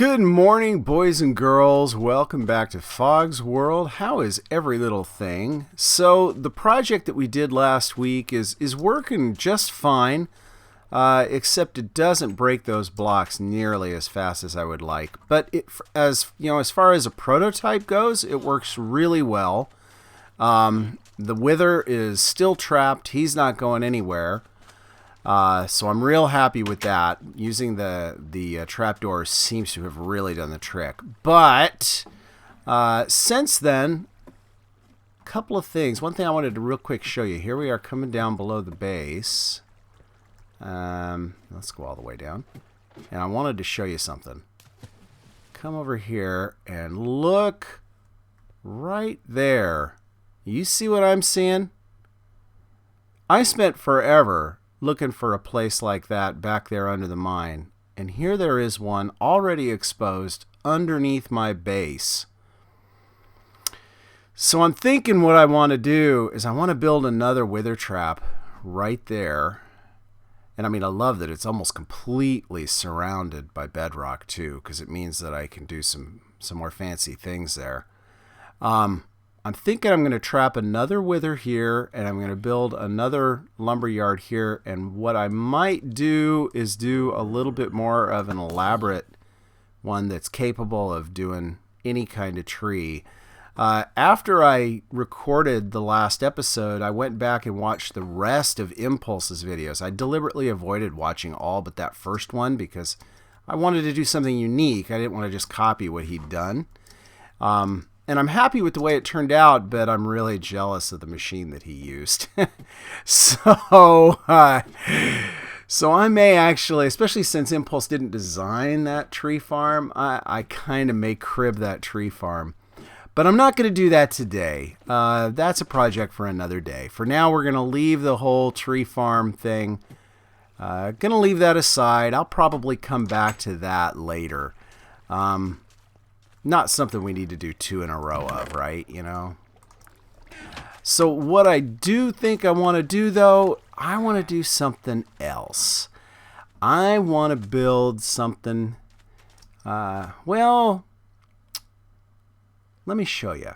Good morning, boys and girls. Welcome back to Fog's World. How is every little thing? So the project that we did last week is working just fine, except it doesn't break those blocks nearly as fast as I would like. But as far as a prototype goes, it works really well. The wither is still trapped. He's not going anywhere. So I'm real happy with that. Using the trapdoor seems to have really done the trick. But since then, a couple of things. One thing I wanted to real quick show you. Here we are coming down below the base. Let's go all the way down. And I wanted to show you something. Come over here and look right there. You see what I'm seeing? I spent forever looking for a place like that back there under the mine, and here there is one already exposed underneath my base. So I'm thinking what I want to do is I want to build another wither trap right there. And I mean, I love that it's almost completely surrounded by bedrock too, because it means that I can do some more fancy things there. I'm thinking I'm going to trap another wither here, and I'm going to build another lumber yard here, and what I might do is do a little bit more of an elaborate one that's capable of doing any kind of tree. After I recorded the last episode, I went back and watched the rest of Impulse's videos. I deliberately avoided watching all but that first one because I wanted to do something unique. I didn't want to just copy what he'd done. And I'm happy with the way it turned out, but I'm really jealous of the machine that he used. So I may actually, especially since Impulse didn't design that tree farm, I kind of may crib that tree farm. But I'm not going to do that today. That's a project for another day. For now, we're going to leave the whole tree farm thing. Going to leave that aside. I'll probably come back to that later. Not something we need to do 2 in a row of, right? You know? So what I do think I want to do, though, I want to do something else. I want to build something, well, let me show you.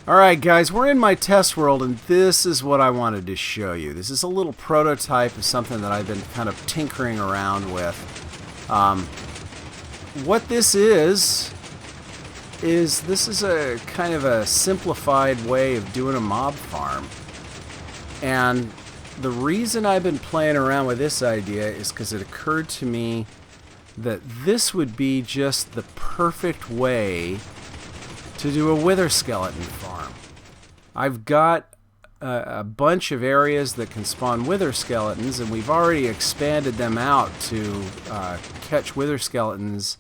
Alright, guys, we're in my test world, and this is what I wanted to show you. This is a little prototype of something that I've been kind of tinkering around with. What this is a kind of a simplified way of doing a mob farm. And the reason I've been playing around with this idea is because it occurred to me that this would be just the perfect way to do a wither skeleton farm. I've got a bunch of areas that can spawn wither skeletons, and we've already expanded them out to catch wither skeletons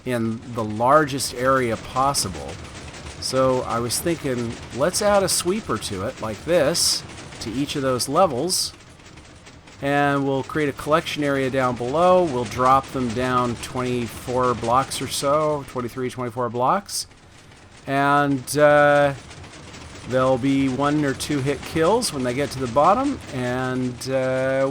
in the largest area possible. So I was thinking, let's add a sweeper to it like this to each of those levels, and we'll create a collection area down below. We'll drop them down 24 blocks or so, 23, 24 blocks, and there'll be 1 or 2 hit kills when they get to the bottom, and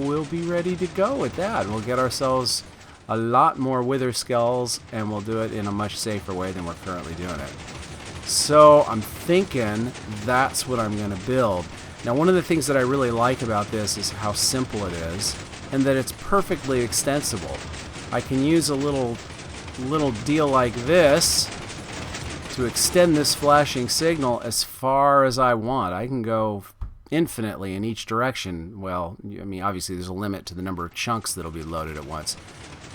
we'll be ready to go with that. We'll get ourselves a lot more wither skulls, and we'll do it in a much safer way than we're currently doing it. So I'm thinking that's what I'm going to build. Now, one of the things that I really like about this is how simple it is, and that it's perfectly extensible. I can use a little deal like this to extend this flashing signal as far as I want. I can go infinitely in each direction. Well, I mean, obviously there's a limit to the number of chunks that'll be loaded at once,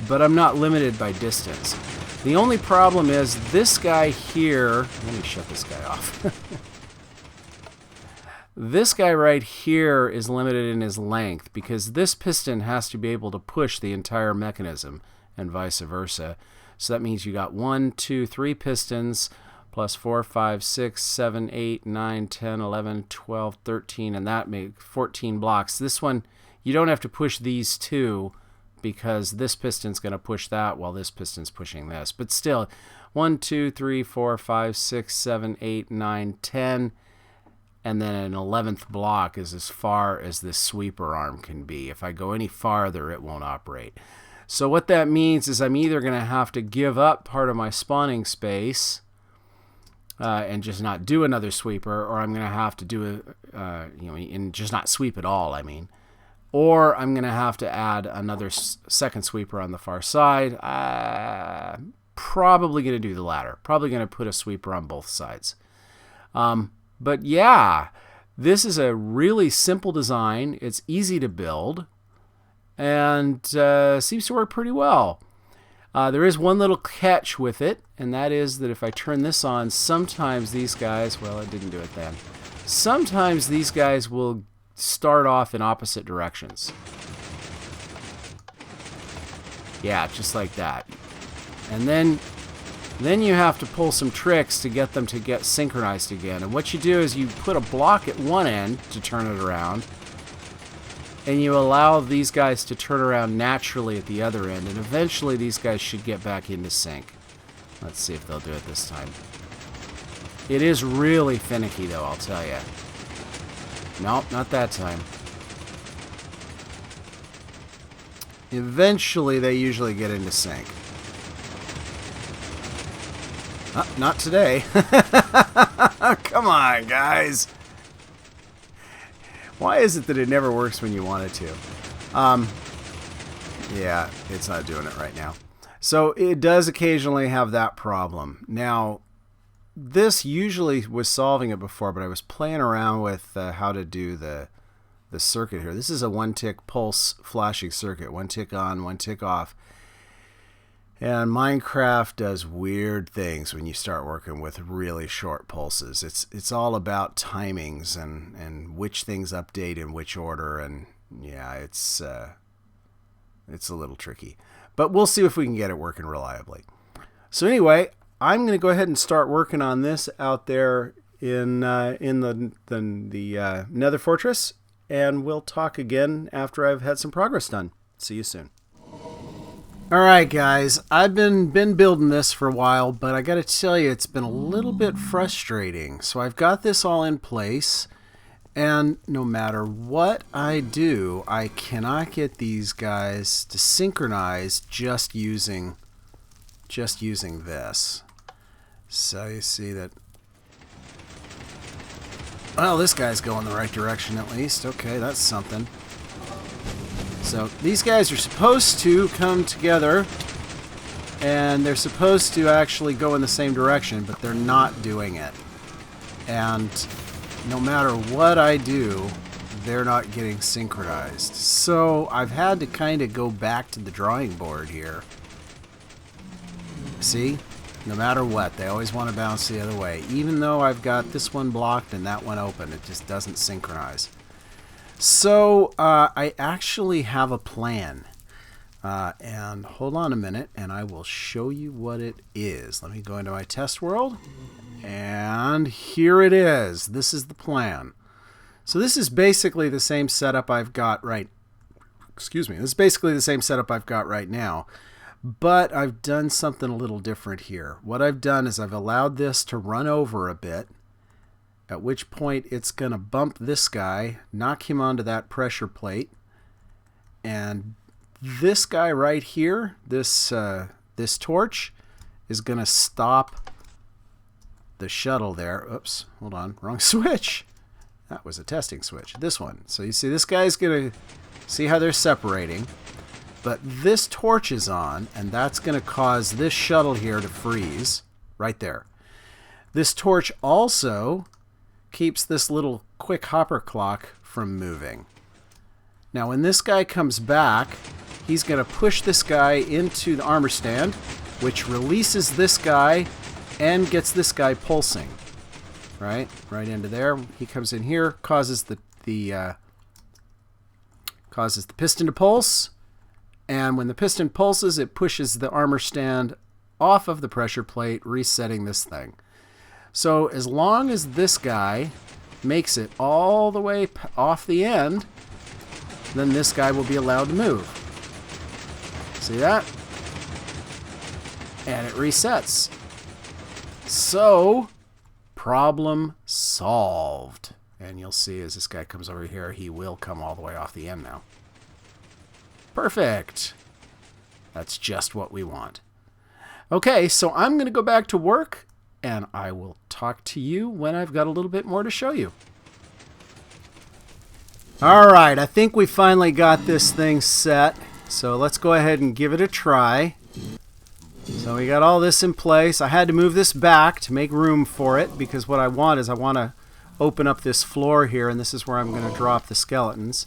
but I'm not limited by distance. The only problem is this guy here. Let me shut this guy off. This guy right here is limited in his length because this piston has to be able to push the entire mechanism and vice versa. So that means you got 1, 2, 3 pistons plus 4, 5, 6, 7, 8, 9, 10, 11, 12, 13, and that makes 14 blocks. This one, you don't have to push these 2 because this piston's going to push that while this piston's pushing this. But still, 1, 2, 3, 4, 5, 6, 7, 8, 9, 10, and then an 11th block is as far as this sweeper arm can be. If I go any farther, it won't operate. So what that means is I'm either going to have to give up part of my spawning space and just not do another sweeper, or I'm going to have to do and just not sweep at all, I mean. Or I'm going to have to add another second sweeper on the far side. Probably going to do the latter. Probably going to put a sweeper on both sides. But yeah, this is a really simple design. It's easy to build and seems to work pretty well. There is one little catch with it, and that is that if I turn this on, sometimes these guys, well, it didn't do it then. Sometimes these guys will start off in opposite directions. Yeah, just like that. And then you have to pull some tricks to get them to get synchronized again. And what you do is you put a block at one end to turn it around, and you allow these guys to turn around naturally at the other end, and eventually these guys should get back into sync. Let's see if they'll do it this time. It is really finicky though, I'll tell you. Nope, not that time. Eventually they usually get into sync. Not today. Come on, guys. Why is it that it never works when you want it to? Yeah, it's not doing it right now. So it does occasionally have that problem. Now, this usually was solving it before, but I was playing around with how to do the circuit here. This is a one-tick pulse flashing circuit. One tick on, one tick off. And Minecraft does weird things when you start working with really short pulses. It's all about timings and which things update in which order, and yeah, it's a little tricky. But we'll see if we can get it working reliably. So anyway, I'm going to go ahead and start working on this out there in the Nether Fortress, and we'll talk again after I've had some progress done. See you soon. Alright guys, I've been building this for a while, but I gotta tell you, it's been a little bit frustrating. So I've got this all in place, and no matter what I do, I cannot get these guys to synchronize just using this. So you see that, well, this guy's going the right direction at least. Okay, that's something. So these guys are supposed to come together, and they're supposed to actually go in the same direction, but they're not doing it. And no matter what I do, they're not getting synchronized. So I've had to kind of go back to the drawing board here. See? No matter what, they always want to bounce the other way. Even though I've got this one blocked and that one open, it just doesn't synchronize. So I actually have a plan, and hold on a minute and I will show you what it is. Let me go into my test world, and here it is. This is the plan. So this is basically the same setup I've got right, this is basically the same setup I've got right now, but I've done something a little different here. What I've done is I've allowed this to run over a bit, at which point it's going to bump this guy, knock him onto that pressure plate, and this guy right here, this torch, is going to stop the shuttle there. Oops, hold on, wrong switch. That was a testing switch. This one. So you see this guy's going to, see how they're separating, but this torch is on, and that's going to cause this shuttle here to freeze right there. This torch also keeps this little quick hopper clock from moving. Now when this guy comes back, he's going to push this guy into the armor stand, which releases this guy and gets this guy pulsing. Right into there. He comes in here, causes the piston to pulse, and when the piston pulses, it pushes the armor stand off of the pressure plate, resetting this thing. So as long as this guy makes it all the way off the end, then this guy will be allowed to move. See that? And it resets. So, problem solved. And you'll see as this guy comes over here, he will come all the way off the end now. Perfect. That's just what we want. Okay, so I'm going to go back to work, and I will talk to you when I've got a little bit more to show you. Alright, I think we finally got this thing set. So let's go ahead and give it a try. So we got all this in place. I had to move this back to make room for it, because what I want is I want to open up this floor here, and this is where I'm going to drop the skeletons.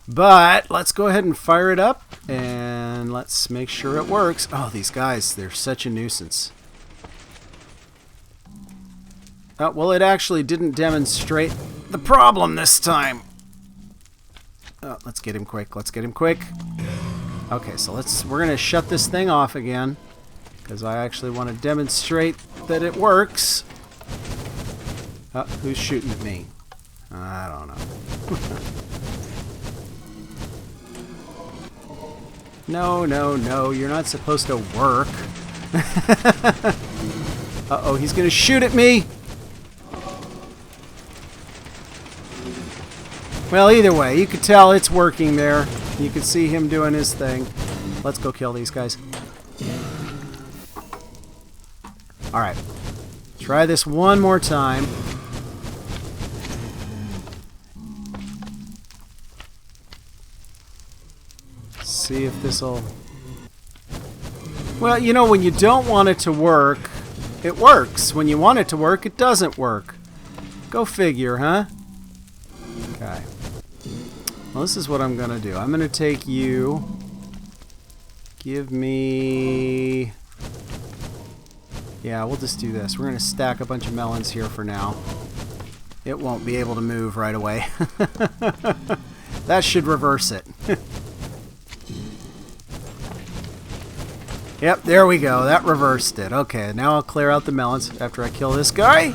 But let's go ahead and fire it up, and let's make sure it works. Oh, these guys, they're such a nuisance. Oh, well, it actually didn't demonstrate the problem this time. Oh, let's get him quick. Let's get him quick. Okay, so we're going to shut this thing off again, because I actually want to demonstrate that it works. Oh, who's shooting at me? I don't know. No, no, no, you're not supposed to work. Uh-oh, he's going to shoot at me. Well, either way, you could tell it's working there. You can see him doing his thing. Let's go kill these guys. Alright. Try this one more time. See if this'll... Well, you know, when you don't want it to work, it works. When you want it to work, it doesn't work. Go figure, huh? Okay. Well, this is what I'm going to do. I'm going to take you. Give me... Yeah, we'll just do this. We're going to stack a bunch of melons here for now. It won't be able to move right away. That should reverse it. Yep, there we go. That reversed it. Okay, now I'll clear out the melons after I kill this guy.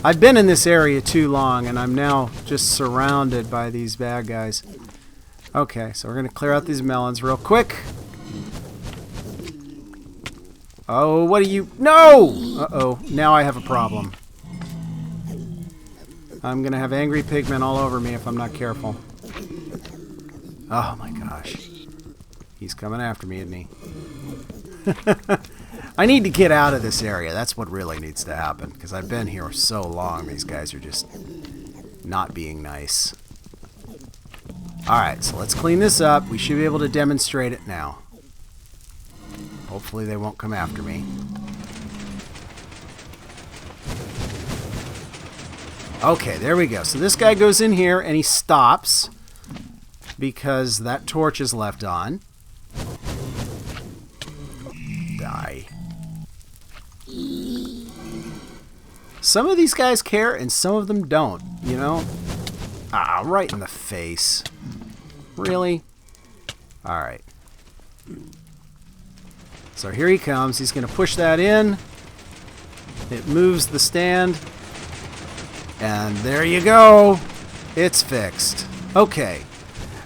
I've been in this area too long, and I'm now just surrounded by these bad guys. Okay, so we're going to clear out these melons real quick. Oh, what are you... No! Uh-oh, now I have a problem. I'm going to have angry pigmen all over me if I'm not careful. Oh my gosh. He's coming after me, isn't he? I need to get out of this area. That's what really needs to happen, because I've been here so long. These guys are just not being nice. Alright, so let's clean this up. We should be able to demonstrate it now. Hopefully they won't come after me. Okay, there we go. So this guy goes in here and he stops because that torch is left on. Die. Some of these guys care and some of them don't, you know? Ah, right in the face. Really? Alright. So here he comes. He's going to push that in. It moves the stand. And there you go. It's fixed. Okay.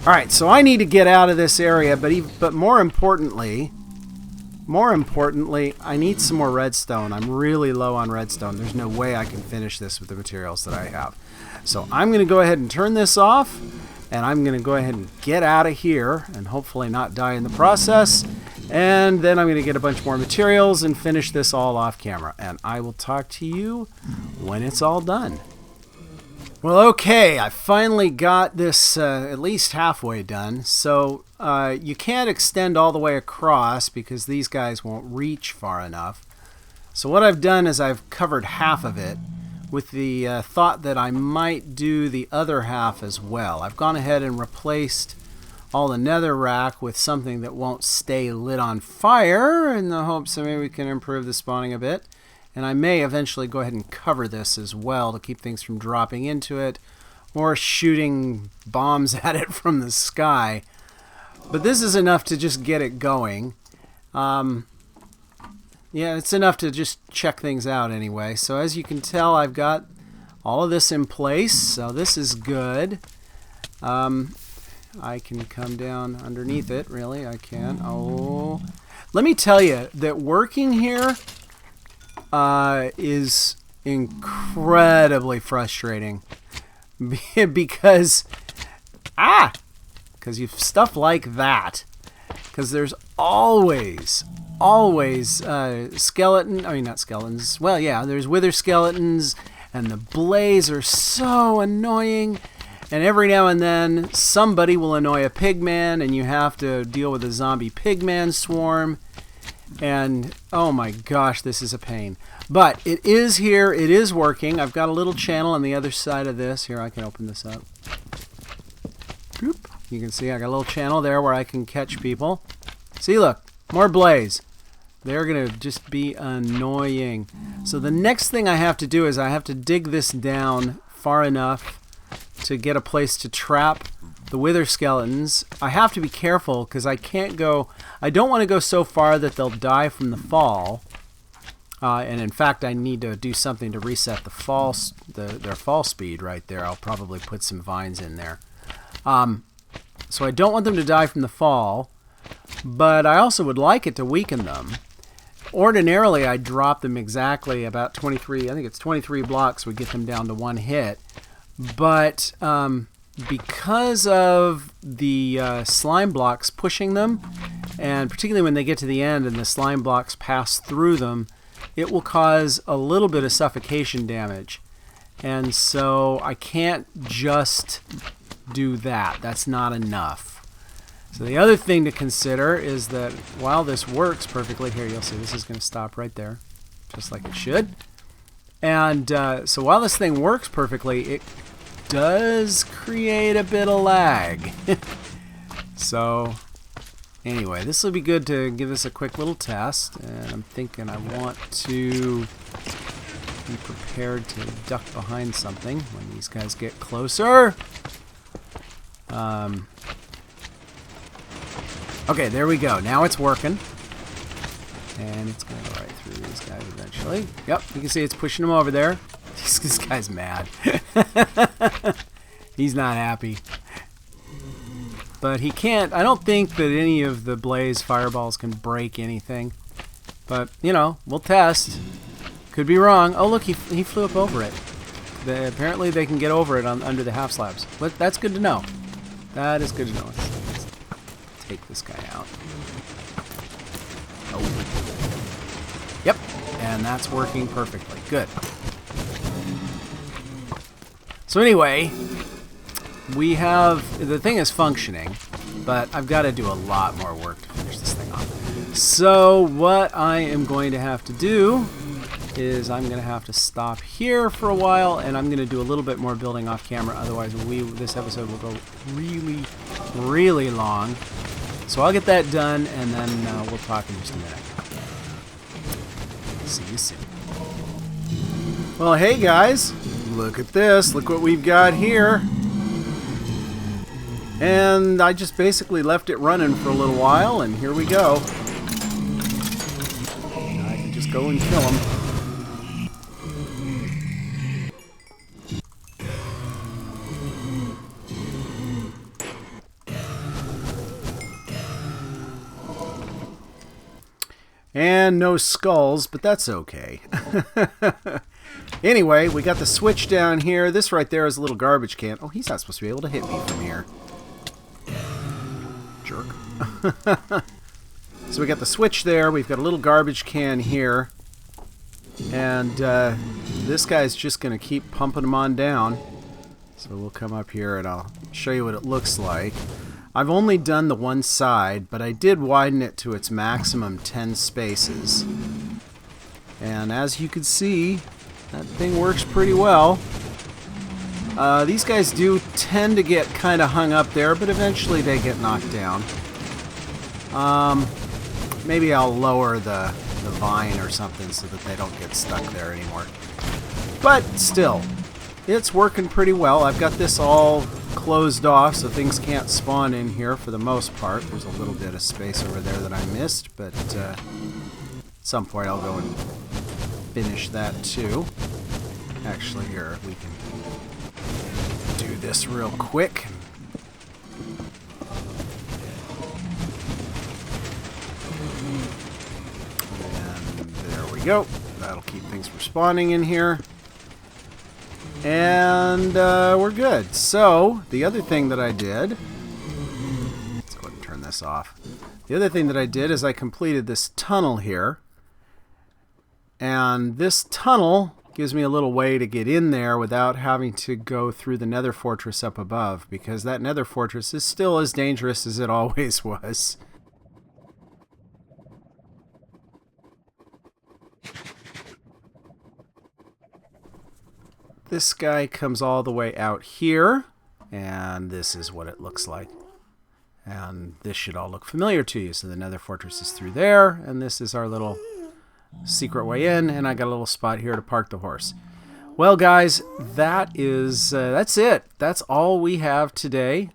Alright, so I need to get out of this area, but more importantly, I need some more redstone. I'm really low on redstone. There's no way I can finish this with the materials that I have. So I'm going to go ahead and turn this off, and I'm going to go ahead and get out of here and hopefully not die in the process. And then I'm going to get a bunch more materials and finish this all off camera. And I will talk to you when it's all done. Well, okay, I finally got this at least halfway done. So you can't extend all the way across because these guys won't reach far enough. So what I've done is I've covered half of it with the thought that I might do the other half as well. I've gone ahead and replaced all the netherrack with something that won't stay lit on fire in the hopes that maybe we can improve the spawning a bit. And I may eventually go ahead and cover this as well to keep things from dropping into it or shooting bombs at it from the sky. But this is enough to just get it going. Yeah, it's enough to just check things out anyway. So as you can tell, I've got all of this in place. So this is good. I can come down underneath it, really. I can. Oh, let me tell you that working here is incredibly frustrating because you've stuff like that. Because there's always skeleton, I mean not skeletons, well yeah, there's wither skeletons, and the blaze are so annoying, and every now and then somebody will annoy a pigman and you have to deal with a zombie pigman swarm, and oh my gosh, this is a pain. But it is here, it is working. I've got a little channel on the other side of this. Here, I can open this up. Boop. You can see I got a little channel there where I can catch people. See, look, more blaze. They're going to just be annoying. So the next thing I have to do is I have to dig this down far enough to get a place to trap the wither skeletons. I have to be careful because I can't go, I don't want to go so far that they'll die from the fall. And in fact, I need to do something to reset the fall, their fall speed right there. I'll probably put some vines in there. So I don't want them to die from the fall, but I also would like it to weaken them. Ordinarily, I drop them exactly about 23, I think it's 23 blocks would get them down to one hit. But because of the slime blocks pushing them, and particularly when they get to the end and the slime blocks pass through them, it will cause a little bit of suffocation damage. And so I can't just do that. That's not enough. So the other thing to consider is that while this works perfectly, here you'll see this is going to stop right there, just like it should. And so while this thing works perfectly, it does create a bit of lag. So anyway, this will be good to give this a quick little test, and I'm thinking I want to be prepared to duck behind something when these guys get closer. Okay, there we go. Now it's working. And it's going to go right through these guys eventually. Yep, you can see it's pushing them over there. This guy's mad. He's not happy. But he can't, I don't think that any of the blaze fireballs can break anything. But, you know, we'll test. Could be wrong. Oh, look, he flew up over it. Apparently they can get over it under the half slabs. But that's good to know. That is good to know. Let's take this guy out. Oh. Yep, and that's working perfectly. Good. So anyway, we have, the thing is functioning, but I've got to do a lot more work to finish this thing off. So what I am going to have to do is I'm going to have to stop here for a while, and I'm going to do a little bit more building off camera. Otherwise, this episode will go really, really long. So I'll get that done, and then we'll talk in just a minute. See you soon. Well, hey guys, look at this. Look what we've got here. And I just basically left it running for a little while, and here we go. I can just go and kill them. And no skulls, but that's okay. Anyway, we got the switch down here. This right there is a little garbage can. Oh, he's not supposed to be able to hit me from here. Jerk. So we got the switch there. We've got a little garbage can here. And this guy's just going to keep pumping them on down. So we'll come up here and I'll show you what it looks like. I've only done the one side, but I did widen it to its maximum 10 spaces. And as you can see, that thing works pretty well. These guys do tend to get kind of hung up there, but eventually they get knocked down. Maybe I'll lower the vine or something so that they don't get stuck there anymore. But still, it's working pretty well. I've got this all closed off so things can't spawn in here for the most part. There's a little bit of space over there that I missed, but at some point I'll go and finish that too. Actually, here we can do this real quick. And there we go. That'll keep things from spawning in here. And we're good. So, the other thing that I did, let's go ahead and turn this off. The other thing that I did is I completed this tunnel here. And this tunnel gives me a little way to get in there without having to go through the nether fortress up above, because that nether fortress is still as dangerous as it always was. This guy comes all the way out here, and this is what it looks like. And this should all look familiar to you. So the nether fortress is through there, and this is our little secret way in, and I got a little spot here to park the horse. Well, guys, that's it. That's all we have today.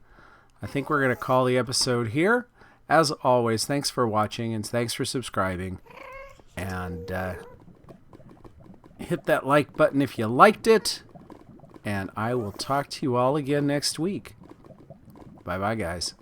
I think we're going to call the episode here. As always, thanks for watching, and thanks for subscribing. And hit that like button if you liked it. And I will talk to you all again next week. Bye-bye, guys.